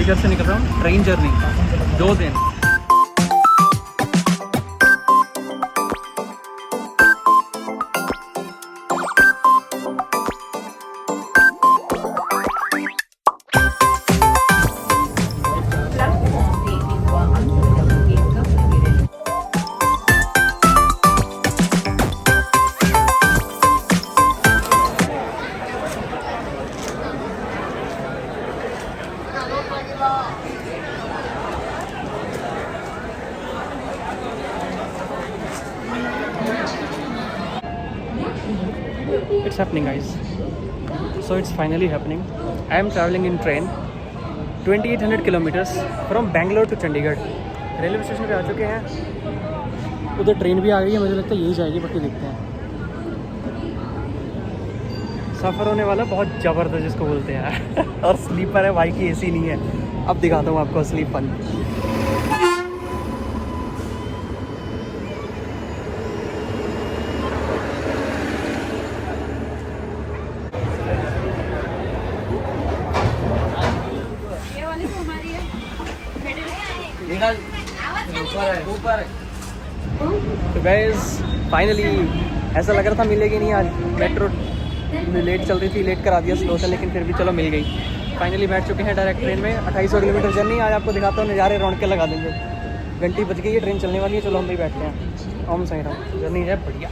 चंडीगढ़ से निकल रहा हूँ ट्रेन जर्नी 2 दिन। It's happening, guys. So it's finally happening. I am traveling in train 2800 kilometers from Bangalore to Chandigarh. Railway station पे आ चुके हैं, उधर ट्रेन भी आ गई है, मुझे लगता है यही जाएगी, बाकी देखते हैं। सफ़र होने वाला बहुत ज़बरदस्त जिसको बोलते हैं यार और स्लीपर है भाई की, एसी नहीं है। अब दिखाता हूँ आपको असली फन। तो गाइस फाइनली ऐसा लग रहा था मिलेगी नहीं आज, मेट्रो लेट चल रही थी, लेट करा दिया स्लो से, लेकिन फिर भी चलो मिल गई। फाइनली बैठ चुके हैं डायरेक्ट ट्रेन में। 2800 किलोमीटर जर्नी। आज आपको दिखाता हूँ नज़ारे, रौनक के लगा देंगे। घंटी बज गई है, ट्रेन चलने वाली है, चलो हम भी बैठते हैं। ओम साई राम। जर्नी है बढ़िया।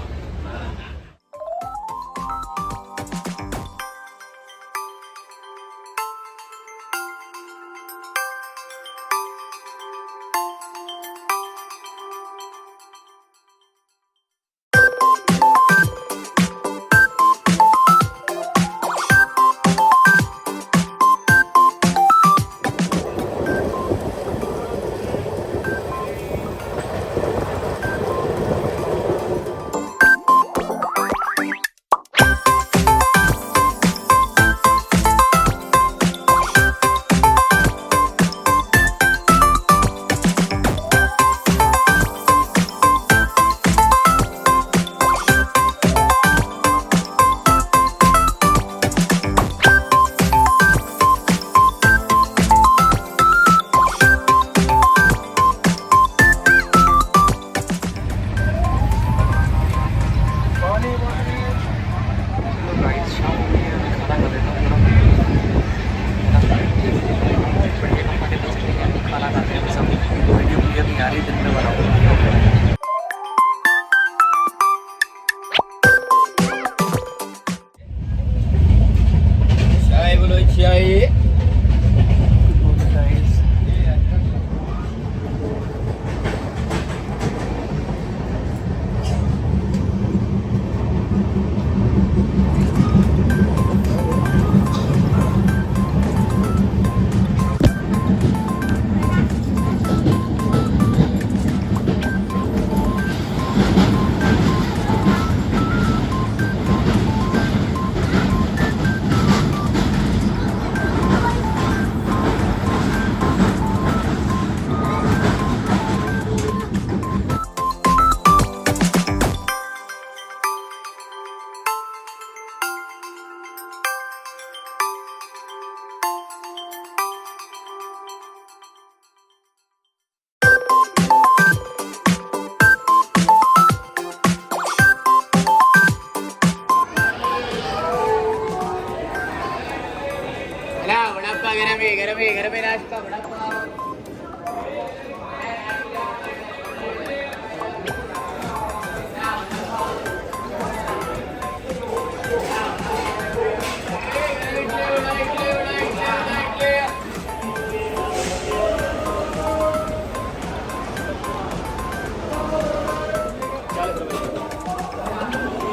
घर में नाश्ता बड़ा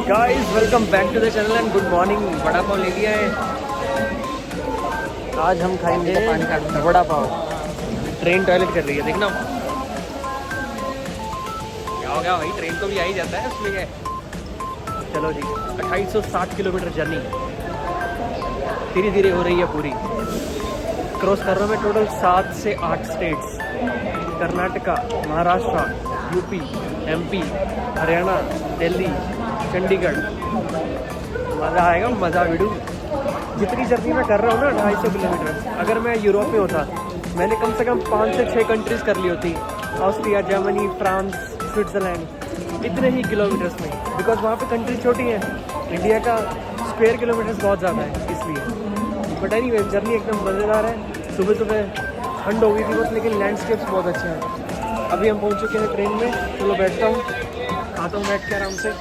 guys, welcome back to the channel and good morning. Vada pav ले लिया है, आज हम खाएंगे वड़ा पाव। ट्रेन टॉयलेट कर रही है, देखना क्या हो गया भाई, ट्रेन को भी आ ही जाता है, उसमें क्या है। चलो जी, 2860 किलोमीटर जर्नी धीरे धीरे हो रही है पूरी। क्रॉस कर रहा हूँ मैं टोटल 7 से 8 states, Karnataka, Maharashtra, UP, MP, Haryana, Delhi, Chandigarh. मज़ा आएगा, मज़ा वीडियो। जितनी जर्नी मैं कर रहा हूँ ना 250 किलोमीटर, अगर मैं यूरोप में होता मैंने कम से कम 5 से 6 कंट्रीज़ कर ली होती, ऑस्ट्रिया, जर्मनी, फ्रांस, स्विट्ज़रलैंड, इतने ही किलोमीटर्स में, बिकॉज वहाँ पे कंट्री छोटी है, इंडिया का स्क्वायर किलोमीटर्स बहुत ज़्यादा है इसलिए। बट एनीवे जर्नी एकदम मज़ेदार है। सुबह सुबह ठंड हो गई थी बस, लेकिन लैंडस्केप्स बहुत अच्छे हैं। अभी हम पहुँच चुके हैं ट्रेन में, चलो बैठता हूँ, खाता हूँ बैठ के आराम से।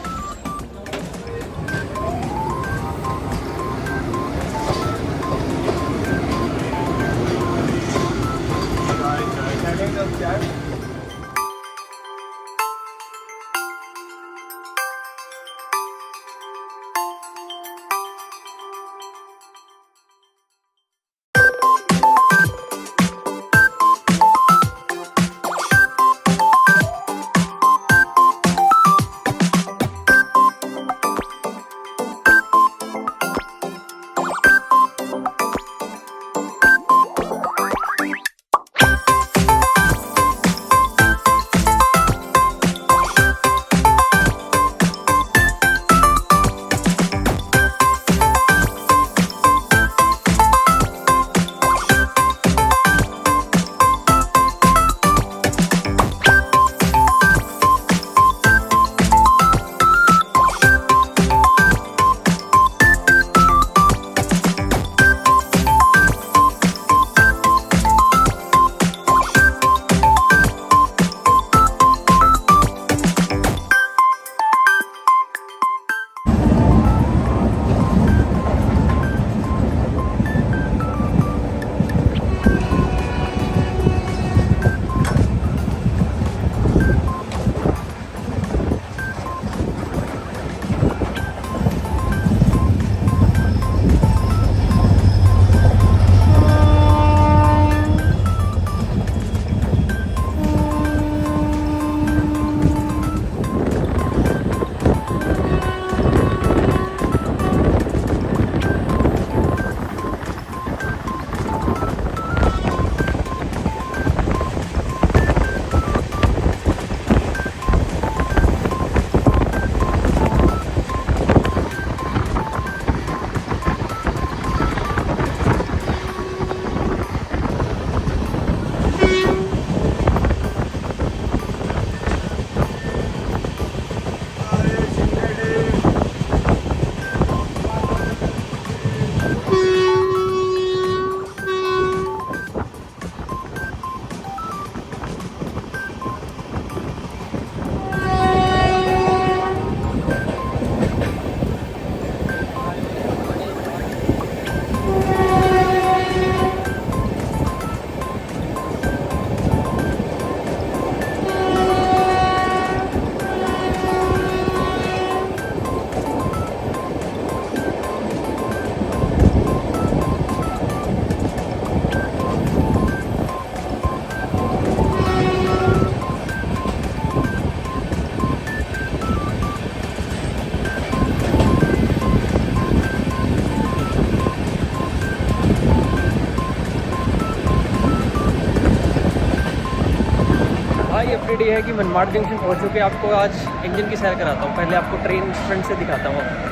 अपडेट ये है कि मनमाड़ जंक्शन पहुंच चुके हैं। आपको आज इंजन की सैर कराता हूँ। पहले आपको ट्रेन फ्रंट से दिखाता हूँ।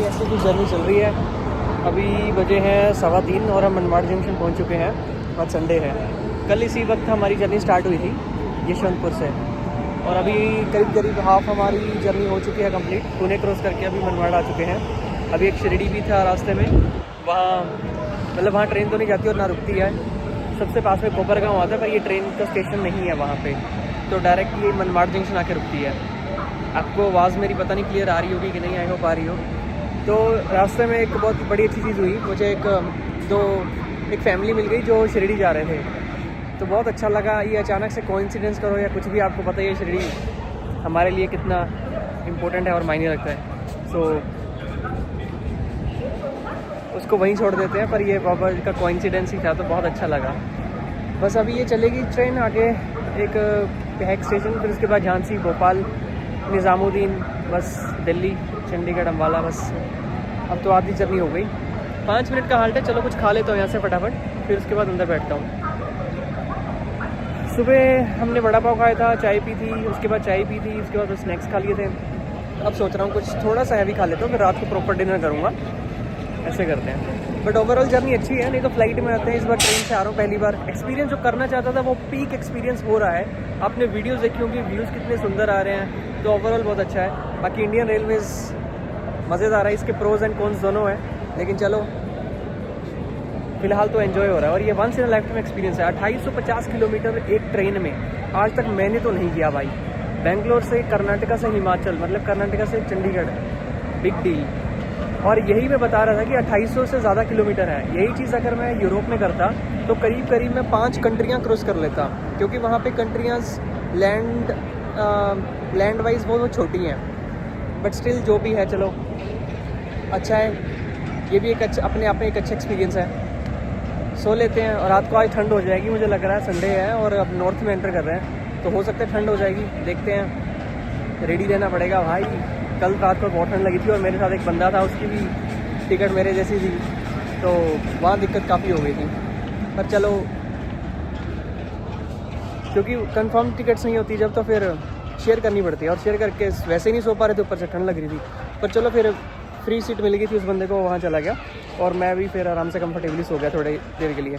ऐसे कुछ जर्नी चल रही है। अभी बजे हैं 3:15 और हम मनमाड़ जंक्शन पहुंच चुके हैं। आज संडे है। कल इसी वक्त हमारी जर्नी स्टार्ट हुई थी यशवंतपुर से, और अभी करीब हाफ हमारी जर्नी हो चुकी है कंप्लीट। पुणे क्रॉस करके अभी मनमाड़ आ चुके हैं। अभी एक शिरडी भी था रास्ते में, वहाँ ट्रेन तो नहीं जाती और ना रुकती है। सबसे पास में कोपरगांव आता है, पर ये ट्रेन का स्टेशन नहीं है वहाँ पे, तो डायरेक्ट ये मनमाड़ जंक्शन आके रुकती है। आपको आवाज़ मेरी पता नहीं क्लियर आ रही होगी कि नहीं, आई होप आ रही हो। तो रास्ते में एक बहुत बड़ी अच्छी चीज़ हुई मुझे, एक फैमिली मिल गई जो शिरडी जा रहे थे, तो बहुत अच्छा लगा। ये अचानक से कोइंसिडेंस करो या कुछ भी, आपको पता ही है शिरडी हमारे लिए कितना इम्पोर्टेंट है और मायने रखता है। सो इसको वहीं छोड़ देते हैं, पर ये बाबा का कोइंसिडेंस ही था तो बहुत अच्छा लगा। बस अभी ये चलेगी ट्रेन आगे एक हैक स्टेशन, फिर उसके बाद झांसी, भोपाल, निज़ामुद्दीन, बस दिल्ली, चंडीगढ़, अम्बाला। बस अब तो आधी जर्नी हो गई। 5 मिनट का हाल्ट है, चलो कुछ खा लेता हूँ यहाँ से फटाफट, फिर उसके बाद अंदर बैठता हूँ। सुबह हमने वड़ा पाव खाया था, चाय पी थी, उसके बाद चाय पी थी, उसके बाद स्नैक्स खा लिए थे। अब सोच रहा हूँ कुछ थोड़ा सा हैवी खा लेता हूँ, फिर रात को प्रॉपर डिनर करूँगा। ऐसे करते हैं। बट ओवरऑल जर्नी अच्छी है, नहीं तो फ्लाइट में आते हैं। इस बार ट्रेन से आ रहा हूँ पहली बार। एक्सपीरियंस जो करना चाहता था वो पीक एक्सपीरियंस हो रहा है। आपने वीडियोज़ देखी होंगी, व्यूज़ कितने सुंदर आ रहे हैं, तो ओवरऑल बहुत अच्छा है। बाकी इंडियन रेलवेज़ मज़ेदार है, इसके प्रोज एंड कॉन्स दोनों हैं, लेकिन चलो फ़िलहाल तो एंजॉय हो रहा है। और ये once in a lifetime experience है। 2850 किलोमीटर एक ट्रेन में आज तक मैंने तो नहीं किया भाई। बेंगलोर से कर्नाटका से हिमाचल, मतलब कर्नाटका से चंडीगढ़, बिग डील। और यही मैं बता रहा था कि 2800 से ज़्यादा किलोमीटर है। यही चीज़ अगर मैं यूरोप में करता तो करीब करीब मैं 5 कंट्रियाँ क्रॉस कर लेता, क्योंकि वहाँ पे कंट्रियाँ लैंड वाइज बहुत छोटी हैं। बट स्टिल जो भी है चलो अच्छा है। ये भी एक अच्छा, अपने आप में एक अच्छा एक्सपीरियंस है। सो लेते हैं। और रात को आज ठंड हो जाएगी, मुझे लग रहा है संडे है और अब नॉर्थ में एंटर कर रहे हैं, तो हो सकता है ठंड हो जाएगी। देखते हैं, रेडी रहना पड़ेगा भाई। कल रात को बहुत ठंड लगी थी और मेरे साथ एक बंदा था, उसकी भी टिकट मेरे जैसी थी, तो वहाँ दिक्कत काफ़ी हो गई थी। पर चलो, क्योंकि कंफर्म टिकट्स नहीं होती जब, तो फिर शेयर करनी पड़ती है, और शेयर करके वैसे ही नहीं सो पा रहे थे, ऊपर से ठंड लग रही थी। पर चलो फिर फ्री सीट मिल गई थी उस बंदे को, वहाँ चला गया और मैं भी फिर आराम से कंफर्टेबली सो गया थोड़ी देर के लिए।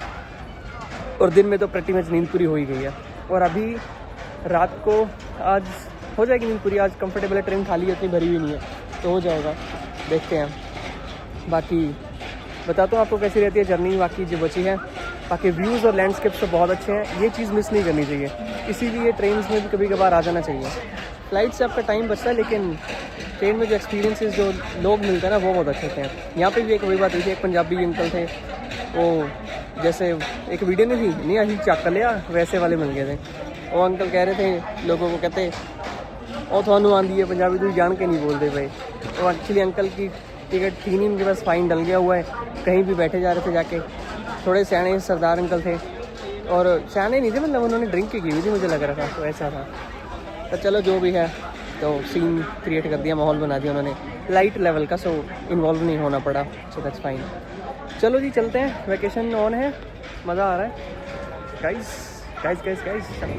और दिन में तो प्रति मैच नींद पूरी हो ही गई है। और अभी रात को आज हो जाएगी नींद पूरी। आज कंफर्टेबल है, ट्रेन खाली है, इतनी भरी हुई नहीं है, तो हो जाएगा। देखते हैं। बाकी बताता हूँ आपको कैसी रहती है जर्नी बाकी जो बची है। बाकी व्यूज़ और लैंडस्केप्स तो बहुत अच्छे हैं, ये चीज़ मिस नहीं करनी चाहिए। इसीलिए ट्रेन में भी कभी कभार आ जाना चाहिए। फ्लाइट से आपका टाइम बचता है, लेकिन ट्रेन में जो एक्सपीरियंसेस जो लोग मिलते हैं ना, वो बहुत अच्छे होते हैं। यहाँ पे भी एक वही बात हुई थी, एक पंजाबी अंकल थे, वो जैसे एक वीडियो नहीं थी, नहीं अभी चक लिया, वैसे वाले मिल गए थे। वो अंकल कह रहे थे लोगों को, कहते और थानू आंदी है पंजाबी, तुम जान के नहीं बोलते भाई। तो एक्चुअली अंकल की टिकट थी नहीं, उनके पास फ़ाइन डल गया हुआ है, कहीं भी बैठे जा रहे थे जाके। थोड़े सियाने सरदार अंकल थे, और सियाने नहीं थे, मतलब उन्होंने ड्रिंक की हुई थी मुझे लग रहा था, तो ऐसा था। तो चलो जो भी है, तो सीन क्रिएट कर दिया, माहौल बना दिया उन्होंने लाइट लेवल का, सो इन्वॉल्व नहीं होना पड़ा, सो दैट्स फाइन। चलो जी चलते हैं, वैकेशन ऑन है, मज़ा आ रहा है गाइस गाइस गाइस गाइस। चलो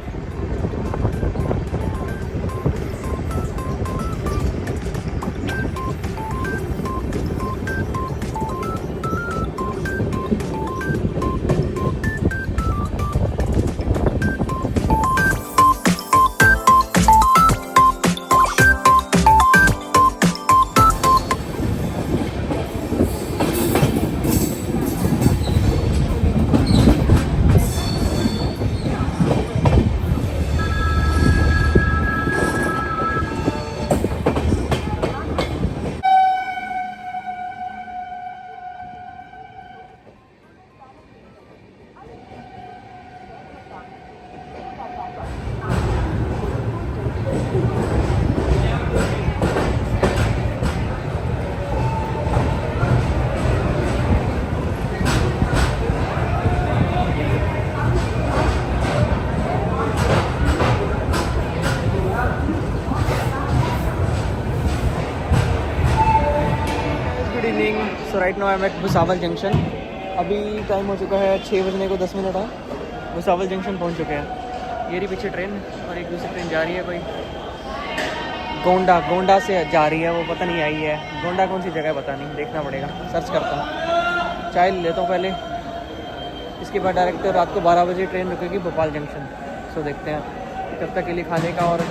so right now I am at Bhusawal junction. अभी टाइम हो चुका है 6 बजने को 10 मिनट है। भुसावल जंक्शन पहुंच चुके हैं। ये रही पीछे ट्रेन, और एक दूसरी ट्रेन जा रही है कोई गोंडा से जा रही है, वो पता नहीं आई है। गोंडा कौन सी जगह पता नहीं, देखना पड़ेगा, सर्च करता हूँ। चाय लेता हूँ पहले, इसके बाद डायरेक्ट रात को 12 बजे ट्रेन रुकेगी भोपाल जंक्शन। सो देखते हैं, तब तक के लिए खाने का और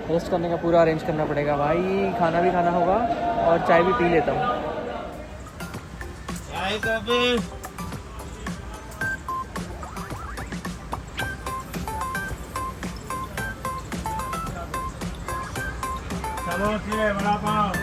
रेस्ट करने का पूरा अरेंज करना पड़ेगा भाई। खाना भी खाना होगा और चाय भी पी लेता हूँ। समोसे, वड़ा पाव।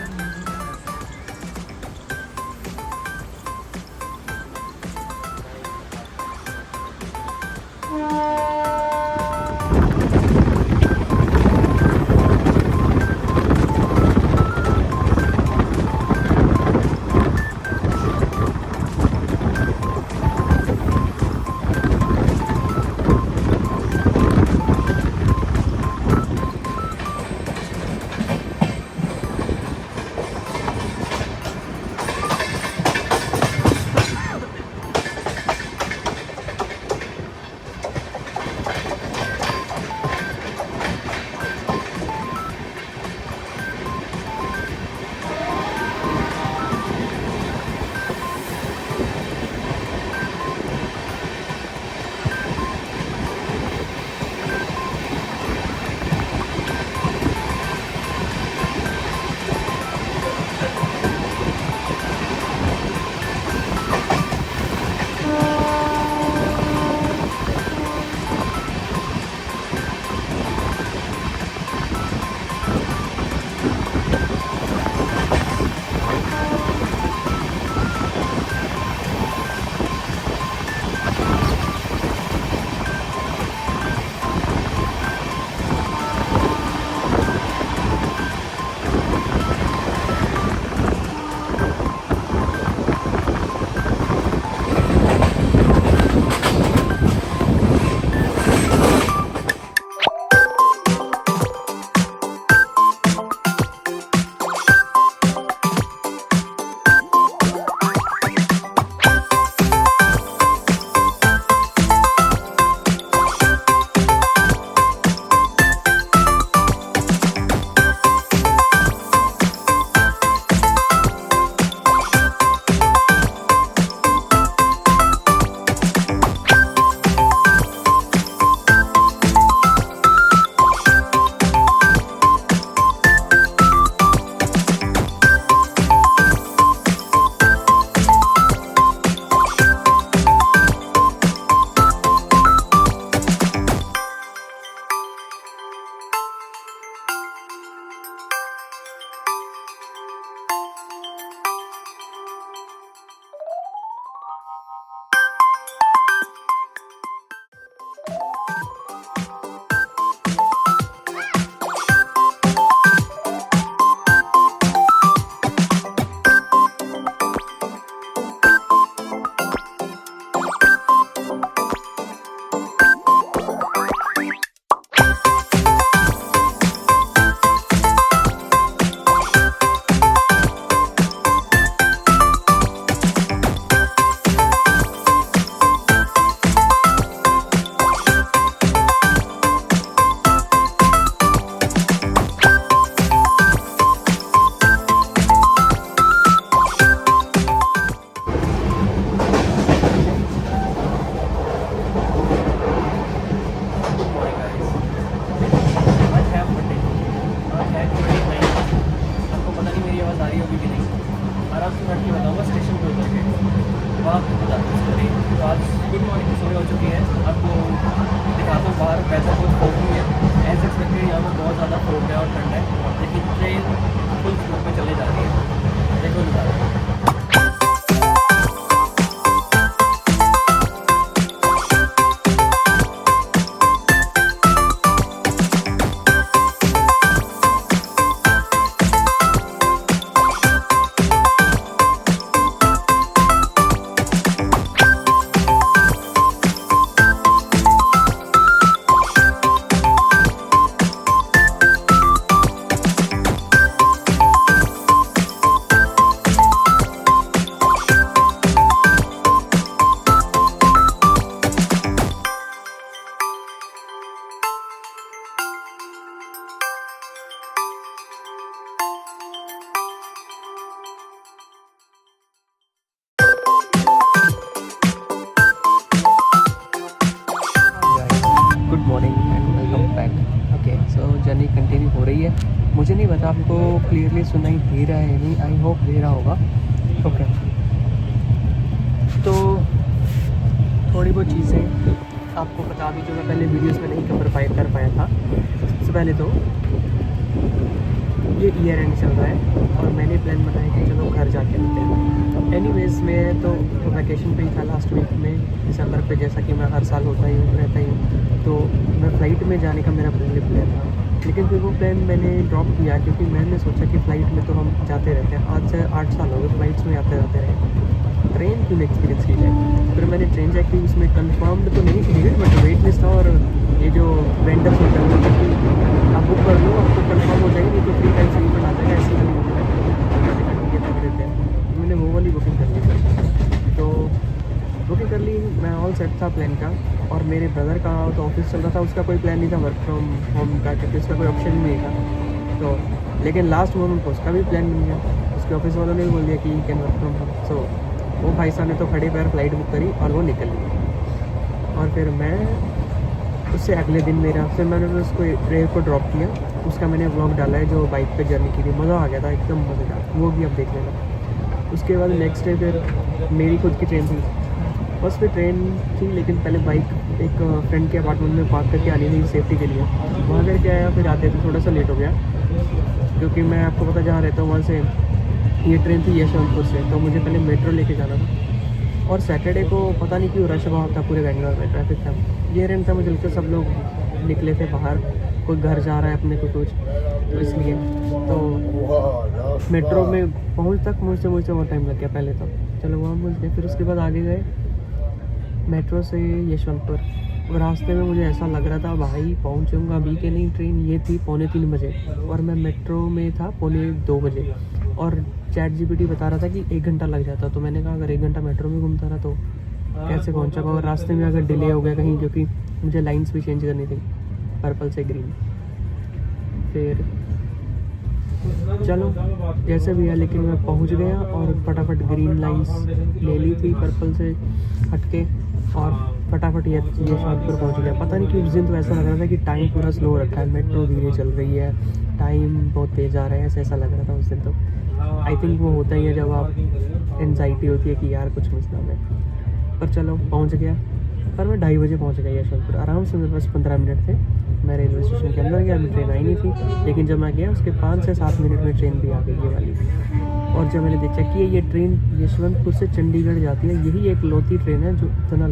जर्नी कंटिन्यू हो रही है। मुझे नहीं पता आपको क्लियरली सुनाई दे रहा है नहीं, आई होप दे रहा होगा। ओके, तो थोड़ी बहुत चीज़ें आपको बता दी जो मैं पहले वीडियोस में नहीं कवर कर पाया था। सबसे पहले तो ये ईयर एंड चल रहा है और मैंने प्लान बनाया कि चलो घर जाके मिलते हैं। एनीवेज़ मैं तो वैकेशन पे ही था लास्ट वीक में दिसंबर पे, जैसा कि मैं हर साल होता ही रहता ही। तो मैं फ़्लाइट में जाने का मेरा पहले प्लान था, लेकिन फिर वो प्लान मैंने ड्रॉप किया क्योंकि मैंने सोचा कि फ़्लाइट में तो हम जाते रहते हैं, आज से 8 साल हो गए फ़्लाइट्स में आते रहते रहे, ट्रेन क्यों एक्सपीरियंस की जाए। फिर मैंने ट्रेन चेक की, उसमें कन्फर्म्ड तो नहीं थी बट वेट लिस्ट था, और ये जो वेंडर्स होते हैं वो कि आप बुक कर लो, आपको कन्फर्म हो जाएगी, नहीं तो 3 टाइम्स रिफंड आ जाएगा, ऐसे ही देते हैं। मैंने वो वाली बुकिंग कर ली सर, तो बुकिंग कर ली, मैं ऑल सेट था प्लान का। और मेरे ब्रदर का तो ऑफिस चल रहा था, उसका कोई प्लान नहीं था वर्क फ्रॉम होम का, क्योंकि उसका कोई ऑप्शन नहीं था। तो लेकिन लास्ट मोमेंट पर उसका भी प्लान बन गया, उसके ऑफिस वालों ने भी बोल दिया कि you can work from home. So वो भाई साहब ने तो खड़े पैर फ्लाइट बुक करी और वो निकल गई। और फिर मैं उससे अगले दिन फिर मैंने उसको एयरपोर्ट ड्रॉप किया। उसका मैंने व्लॉग डाला है जो बाइक पे जर्नी की थी, मज़ा आ गया था, एकदम मज़ेदार, वो भी अब देख लेना। उसके बाद नेक्स्ट डे फिर मेरी खुद की ट्रेन थी, बस फिर ट्रेन थी, लेकिन पहले बाइक एक फ्रेंड के अपार्टमेंट में पार्क करके आनी थी सेफ्टी के लिए, वहाँ करके आया। फिर आते थे थोड़ा सा लेट हो गया, क्योंकि मैं आपको पता जहाँ रहता हूँ वहाँ से ये ट्रेन थी यशवंतपुर से, तो मुझे पहले मेट्रो लेके जाना था। और सैटरडे को पता नहीं क्यों रश बहुत था पूरे बेंगलोर में, ट्रैफिक था, ये रेंट था, मुझे लगता है सब लोग निकले थे बाहर, कोई घर जा रहा है अपने को कुछ, तो इसलिए तो मेट्रो में पहुँचते बहुत टाइम लग गया पहले तो। चलो वहाँ पहुँच गए, फिर उसके बाद आगे गए मेट्रो से यशवंतपुर। रास्ते में मुझे ऐसा लग रहा था भाई पहुँचूँगा अभी के नहीं, ट्रेन ये थी 2:45 बजे और मैं मेट्रो में था 2:45 बजे, और चैट जीपीटी बता रहा था कि 1 घंटा लग जाता। तो मैंने कहा अगर 1 घंटा मेट्रो में घूमता रहा तो कैसे पहुँचागा, और रास्ते में अगर डिले हो गया कहीं, क्योंकि मुझे लाइन्स भी चेंज करनी थी पर्पल से ग्रीन। फिर चलो जैसे भी है, लेकिन मैं पहुंच गया और फटाफट ग्रीन लाइंस ले ली थी पर्पल से हटके, और फटाफट ये यशवंतपुर पहुंच गया। पता नहीं कि उस दिन तो ऐसा लग रहा था कि टाइम पूरा स्लो रखा है, मेट्रो धीरे चल रही है, टाइम बहुत तेज़ आ रहा है, ऐसा लग रहा था उस दिन तो। आई थिंक वो होता ही है जब आप एनजाइटी होती है कि यार कुछ मिस ना है। पर चलो पहुँच गया, पर मैं 2:30 बजे पहुँच गया यशवंतपुर, आराम से मेरे पास 15 मिनट थे। मैं रेलवे स्टेशन के अंदर गया, अभी ट्रेन आई नहीं थी, लेकिन जब मैं गया उसके 5 से 7 मिनट में ट्रेन भी आ गई ये वाली। और जब मैंने चेक किया ये ट्रेन यशवंतपुर से चंडीगढ़ जाती है, यही एक लौती ट्रेन है जो इतना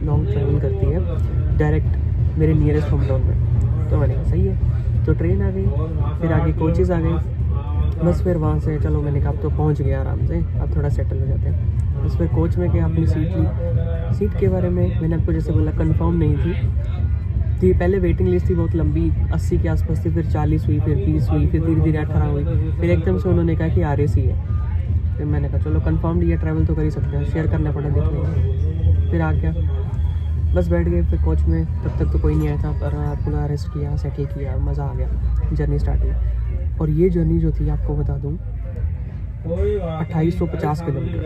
लॉन्ग ट्रैवल करती है डायरेक्ट मेरे नियरेस्ट होम टाउन में। तो मैंने कहा सही है, तो ट्रेन आ गई, फिर आगे कोचेज़ आ गई, बस फिर वहाँ से चलो मैंने कहा अब तो पहुँच गया आराम से, अब थोड़ा सेटल हो जाते हैं। बस फिर कोच में गया, अपनी सीट ली। सीट के बारे में मैंने आपको जैसे बोला कंफर्म नहीं थी पहले वेटिंग लिस्ट थी बहुत लंबी, 80 के आसपास थी, फिर 40 हुई, फिर 30 हुई, फिर धीरे धीरे 18 हुई, फिर एकदम से उन्होंने कहा कि RAC है। फिर मैंने कहा चलो कंफर्म नहीं है, ट्रैवल तो कर ही सकते हैं, शेयर करना पड़ा देख लेंगे। फिर आ गया, बस बैठ गए फिर कोच में। तब तक तो कोई नहीं आया था, पर पूरा रेस्ट किया, सेटल किया, मज़ा आ गया, जर्नी स्टार्ट हुई। और ये जर्नी जो थी आपको बता दूँ 2850 किलोमीटर,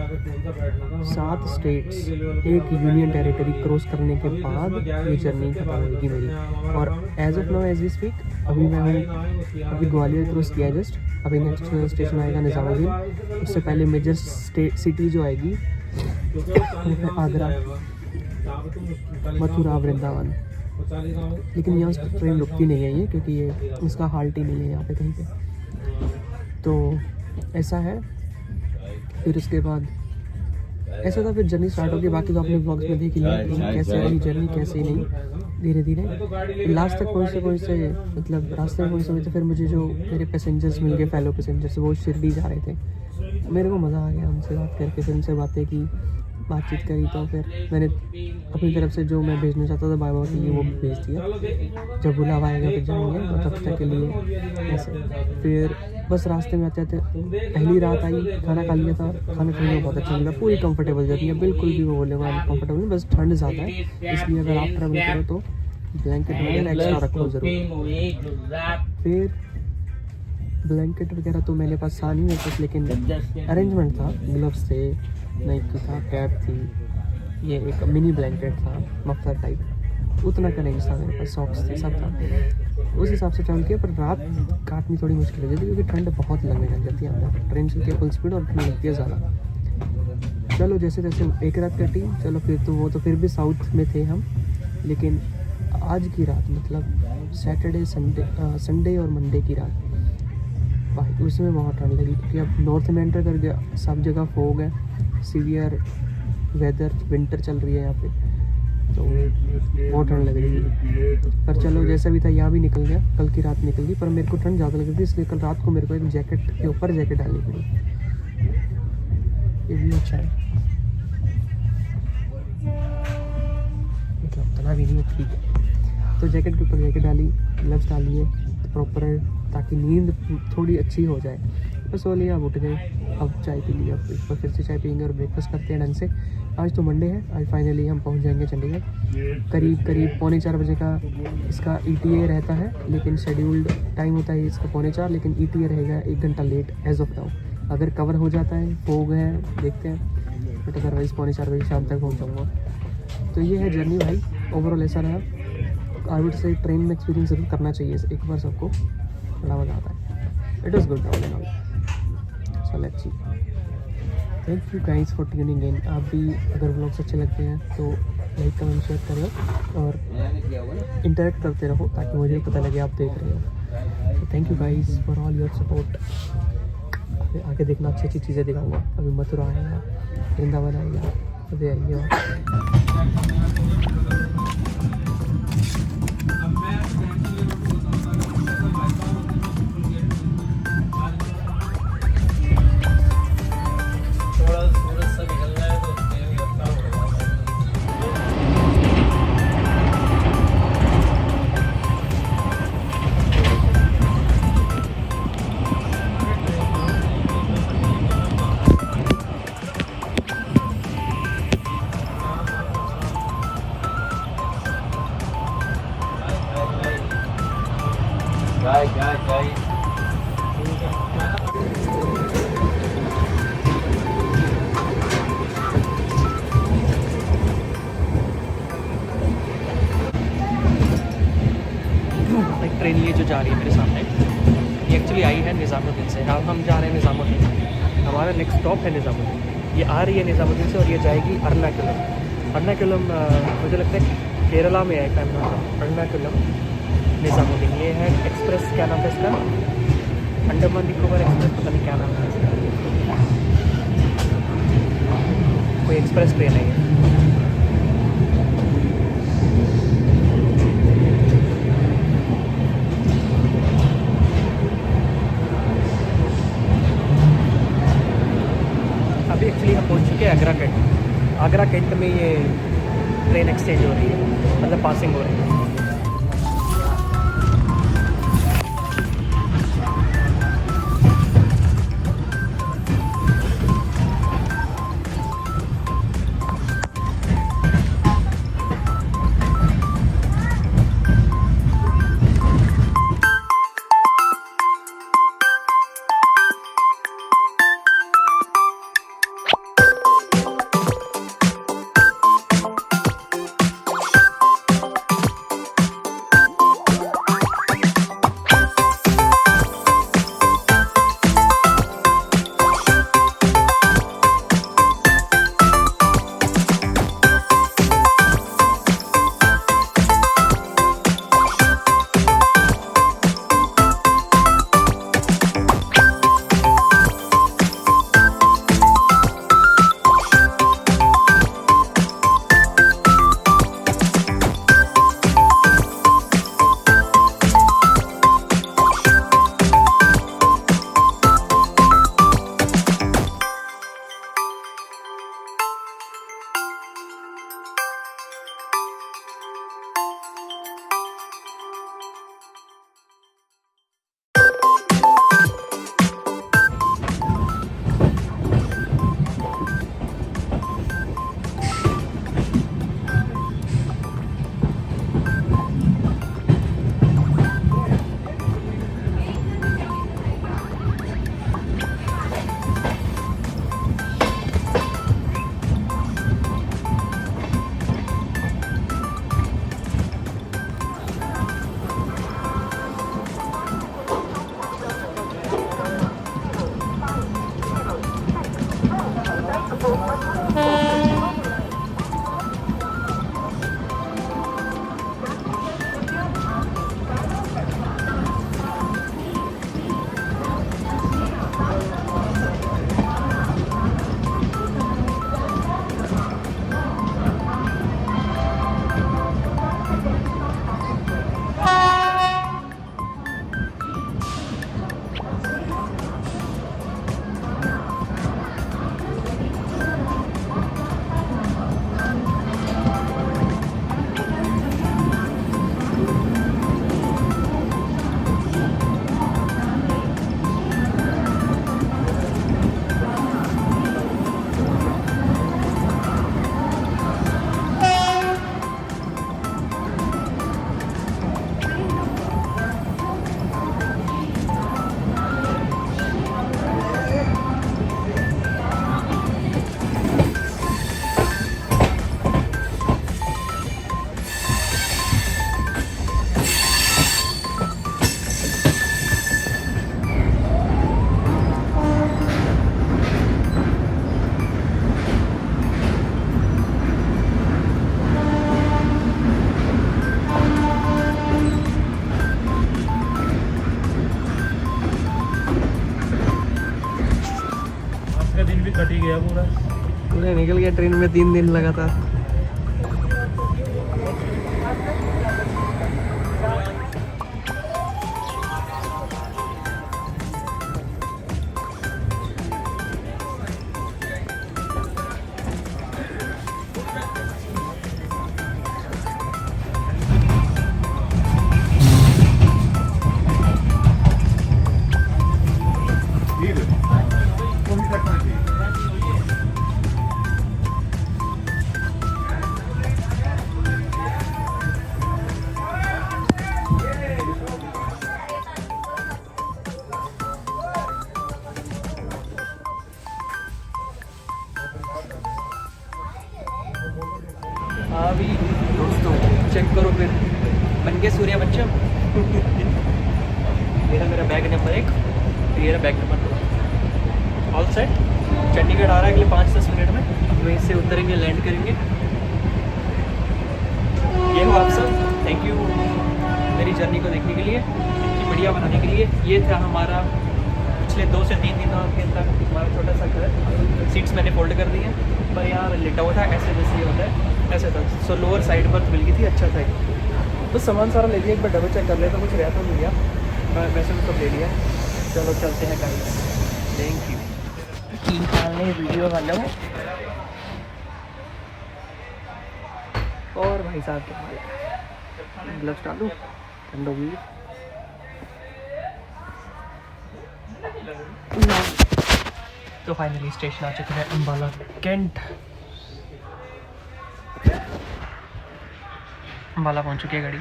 7 स्टेट्स, एक यूनियन टेरिटरी क्रॉस करने के बाद ये जर्नी खत्म होगी मेरी। और as of now as we speak अभी मैं हूँ, अभी ग्वालियर क्रॉस किया जस्ट, अभी नेक्स्ट स्टेशन आएगा निज़ामुद्दीन। उससे पहले मेजर सिटी जो आएगी आगरा, मथुरा, वृंदावन। लेकिन यहाँ से ट्रेन रुकती नहीं है ये, क्योंकि ये इसका हाल्ट ही नहीं है यहाँ पे कहीं पे। तो ऐसा है। फिर उसके बाद ऐसा था, फिर जर्नी स्टार्ट होगी। बाकी तो अपने ब्लॉग्स में देख लिया कैसे रही जर्नी, कैसे नहीं, धीरे धीरे लास्ट तक पहुँचते मतलब रास्ते में पहुँचते फिर मुझे जो मेरे पैसेंजर्स मिल गए, फेलो पैसेंजर्स, वो शिरडी जा रहे थे। मेरे को मज़ा आ गया उनसे बात करके, फिर उनसे बातें की, बातचीत करी। तो फिर मैंने अपनी तरफ से जो मैं भेजना चाहता था बाय बाय के लिए वो भेज दिया। जब बुलावा आएगा फिर जाएंगे, तो तब तक के लिए ऐसे। फिर बस रास्ते में आते आते पहली रात आई, खाना खा लिया था। खाना खाने में बहुत अच्छा मिला, पूरी कंफर्टेबल जर्नी है, बिल्कुल भी वो बोलेगा अनकम्फर्टेबल नहीं, बस ठंड ज़्यादा है, इसलिए अगर आप ट्रैवल करो तो ब्लैंकेट वगैरह एक्स्ट्रा रखो ज़रूर। फिर ब्लैंकेट वगैरह तो मेरे पास था नहीं मेरे पास, लेकिन अरेंजमेंट था, ग्लव्स थे, नाइकी था, कैप थी, ये एक मिनी ब्लैंकेट था मफलर टाइप, उतना का रेंज था मेरे पास, सॉक्स थे, सब था। उस हिसाब से ट्रैवल किया, पर रात काटनी थोड़ी मुश्किल हो जाती है क्योंकि ठंड बहुत लगने लग जाती है अंदर। ट्रेन चलती है फुल स्पीड और ठंड लगती है ज़्यादा। चलो जैसे तैसे एक रात कटी। चलो फिर तो वो तो फिर भी साउथ में थे हम, लेकिन आज की रात मतलब सैटरडे संडे और मंडे की रात भाई उसमें बहुत ठंड लगी, क्योंकि अब नॉर्थ में एंटर कर गया, सब जगह फोग है, सीवियर वेदर, विंटर चल रही है यहाँ पे, तो बहुत ठंड लग रही थी। पर चलो जैसा भी था यहाँ भी निकल गया, कल की रात निकल गई। पर मेरे को ठंड ज़्यादा लग रही थी, इसलिए कल रात को मेरे को एक जैकेट के ऊपर जैकेट डालनी पड़ी। ये भी अच्छा है, मतलब उतना भी नहीं, ठीक है। तो जैकेट के ऊपर जैकेट डाली, ग्लव्स डालिए प्रॉपर, ताकि नींद थोड़ी अच्छी हो जाए। बस सो लिया, अब उठ गए, अब चाय पी लिया, फिर से चाय पीएंगे और ब्रेकफास्ट करते हैं ढंग से। आज तो मंडे है, आज फाइनली हम पहुंच जाएंगे चंडीगढ़। करीब 3:45 बजे का इसका ETA रहता है, लेकिन शेड्यूल्ड टाइम होता है इसका 3:45, लेकिन ETA रहेगा 1 घंटा लेट एज ऑफ नाउ। अगर कवर हो जाता है, फोग है, देखते हैं, बट अदरवाइज़ 3:45 बजे शाम तक पहुँच जाऊँगा। तो ये है जर्नी भाई, ओवरऑल ऐसा रहा। आई वुड से ट्रेन में एक्सपीरियंस ज़रूर करना चाहिए एक बार सबको, बड़ा मज़ा आता है। It was good all in all, so let's see. Thank you guys for tuning in. आप भी अगर व्लॉग्स अच्छे लगते हैं तो लाइक कमेंट शेयर करें और इंटरेक्ट करते रहो, ताकि मुझे पता लगे आप देख रहे हो। Thank you guys for all your support. आगे देखना अच्छी अच्छी चीज़ें दिखाऊंगा। अभी मथुरा आएगा, वृंदावन आएगा, अभी आएंगे। ट्रेन ये जो जा रही है मेरे सामने, ये एक्चुअली आई है निज़ामुद्दीन से। अब हम जा रहे हैं निज़ामुद्दीन, हमारा नेक्स्ट स्टॉप है निज़ामुद्दीन। ये आ रही है निज़ामुद्दीन से और ये जाएगी अर्नाकुलम। अर्नाकुलम मुझे लगता है केरला में है, अर्नाकुलम निज़ामुद्दीन। ये है एक्सप्रेस, क्या नाम है इसका, अंडमान निकोबार एक्सप्रेस, पता नहीं क्या नाम है इसका। कोई एक्सप्रेस ट्रेन है ये। अभी एक्चुअली हम पहुंच चुके हैं आगरा कैंट। आगरा कैंट में ये ट्रेन एक्सचेंज हो रही है, मतलब पासिंग हो रही है। कट ही गया पूरा। पूरा निकल गया ट्रेन में 3 दिन लगातार। अभी दोस्तों चेक करो फिर बन गए सूर्या बच्चन। ये रहा मेरा बैग नंबर 1, ये रहा bag number 2। All set. Chandigarh आ रहा है अगले 5-10 मिनट में। वहीं से उतरेंगे, लैंड करेंगे। ये हो आप सब, थैंक यू मेरी जर्नी को देखने के लिए, इतनी बढ़िया बनाने के लिए। ये था हमारा पिछले 2 से 3 दिनों के तक हमारा छोटा सा घर। सीट्स मैंने फोल्ड कर दी हैं। पर यहाँ लेटा हुआ था, ऐसे जैसे ये होता है ऐसे था। सो लोअर साइड बर्थ मिल गई थी, अच्छा था। तो सामान सारा ले लिया, एक बार डबल चेक कर लिया तो कुछ रहता तो नहीं गया, वैसे तो सब ले लिया। चलो चलते हैं गाइस, थैंक यू। तीन साल में वीडियो वाला हूँ और भाई साहब के ग्लव्स डालूँ, ठंडो भी। तो फाइनली स्टेशन आ चुके हैं, अम्बाला कैंट। अम्बाला पहुंच चुकी है गाड़ी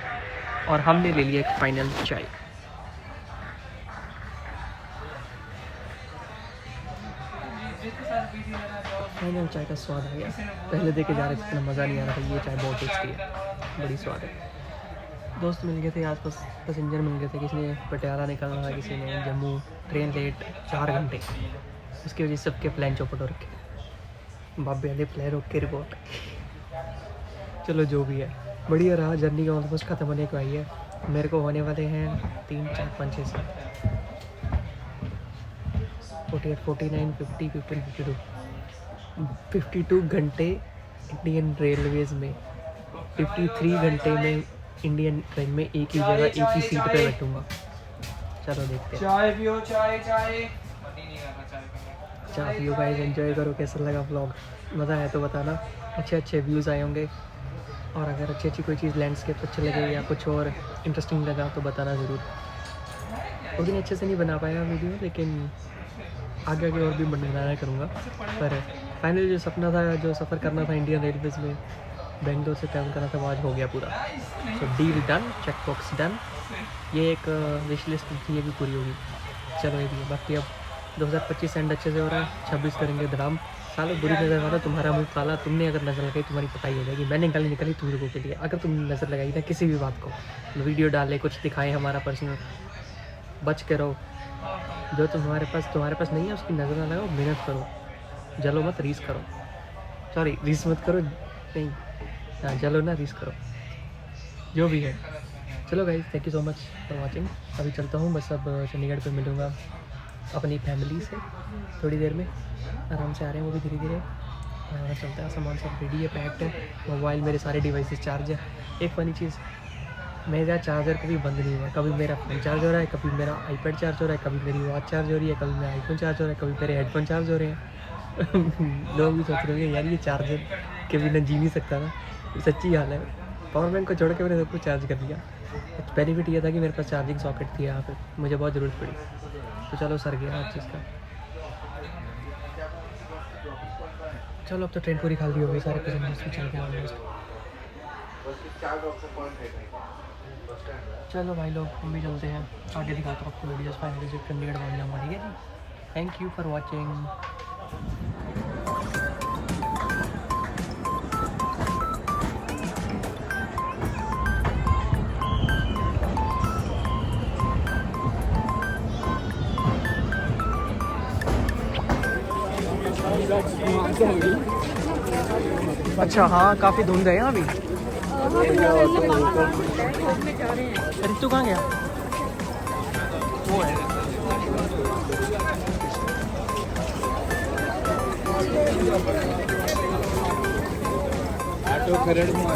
और हमने ले लिया एक फाइनल चाय। फाइनल चाय का स्वाद आ गया। पहले देखे जा रहे थे इतना मज़ा नहीं आ रहा था, ये चाय बहुत टेस्टी है, बड़ी स्वाद है। दोस्त मिल गए थे, आसपास पैसेंजर मिल गए थे, किसी ने पटियाला निकलना था, किसी ने जम्मू, ट्रेन लेट 4 घंटे, उसकी वजह से सबके प्लान चौपट हो रखे। बाबे वाले प्लान रोक के रिपोर्ट। चलो जो भी है, बढ़िया रहा। जर्नी का ऑलमोस्ट ख़त्म होने को आई है, मेरे को होने वाले हैं 3 4 5 6 7 48 49 50 51 52 घंटे इंडियन रेलवेज़ में, 53 घंटे में इंडियन ट्रेन में एक ही जगह एक ही सीट पे बैठूंगा। चलो देखते हैं। चाय पियो, चाय चाय चाय पियो गाइस, एंजॉय करो। कैसा लगा व्लॉग, मज़ा आया तो बताना। अच्छे अच्छे व्यूज़ आए होंगे, और अगर अच्छी अच्छी कोई चीज़ लैंडस्केप अच्छे लगे या कुछ और इंटरेस्टिंग लगा तो बताना ज़रूर। उस दिन अच्छे से नहीं बना पाया वीडियो, लेकिन आगे आगे और भी बनाना करूँगा। पर फाइनली जो सपना था, जो सफ़र करना था इंडियन रेलवेज़ में, बेंगलोर से ट्रैवल करना था, वो आज हो गया पूरा। So deal done, check box done. ये एक विश लिस्ट थी, ये भी पूरी होगी। चलो ये भी है। बाकी अब 2025 एंड अच्छे से हो रहा है, 26 करेंगे धड़ाम। सालों बुरी नज़र वाला तुम्हारा मुँह काला, तुमने अगर नज़र लगाई तुम्हारी पटाई हो जाएगी। मैंने निकली तुम लोगों के लिए। अगर तुमने नज़र लगाई ना किसी भी बात को, वीडियो डाले, कुछ दिखाए हमारा पर्सनल, बच के रहो। जो तुम्हारे पास नहीं है उसकी नज़र ना लगाओ, मेहनत करो, जलो मत, रीस करो। सॉरी, रीस मत करो, नहीं, हाँ जलो ना, रीस करो, जो भी है। चलो guys, thank you so much for watching. अभी चलता हूँ, बस अब चंडीगढ़ पे मिलूँगा अपनी फैमिली से थोड़ी देर में। आराम से आ रहे हैं वो भी धीरे धीरे। चलता है, सामान सब रेडी है, पैक्ड है। मोबाइल, मेरे सारे डिवाइसेस चार्ज है। एक फ़नी चीज़, मेरा चार्जर कभी बंद नहीं हुआ। कभी मेरा फ़ोन चार्ज हो रहा है, कभी मेरा आईपैड चार्ज हो रहा है, कभी मेरी वॉच चार्ज हो रही है, कभी मेरा आईफोन चार्ज हो रहा है, कभी मेरे हेडफोन चार्ज हो रहे हैं। लोग भी सोच रहे होंगे यार ये चार्जर के बिना जी नहीं सकता ना, सच्ची हाल है। पावर बैंक को छोड़ के मैंने सब कुछ चार्ज कर दिया। बेनिफिट ये था कि मेरे पास चार्जिंग सॉकेट थी यहाँ पे, मुझे बहुत ज़रूरत पड़ी। तो चलो सर गया हर चीज़ का। चलो अब तो ट्रेन पूरी खाली हो गई, सारे पैसेंजर्स भी चल गए ऑलमोस्ट। चलो भाई लोग, हम भी चलते हैं, आगे दिखाता हूँ आपको वीडियोस। फाइनली जो चंडीगढ़ पहुँच जाऊँगा, ठीक है जी। Thank you for watching. अच्छा हाँ, काफ़ी धुंध है यहाँ अभी। रितु कहाँ गया? वो है ऑटो खरड़ में आ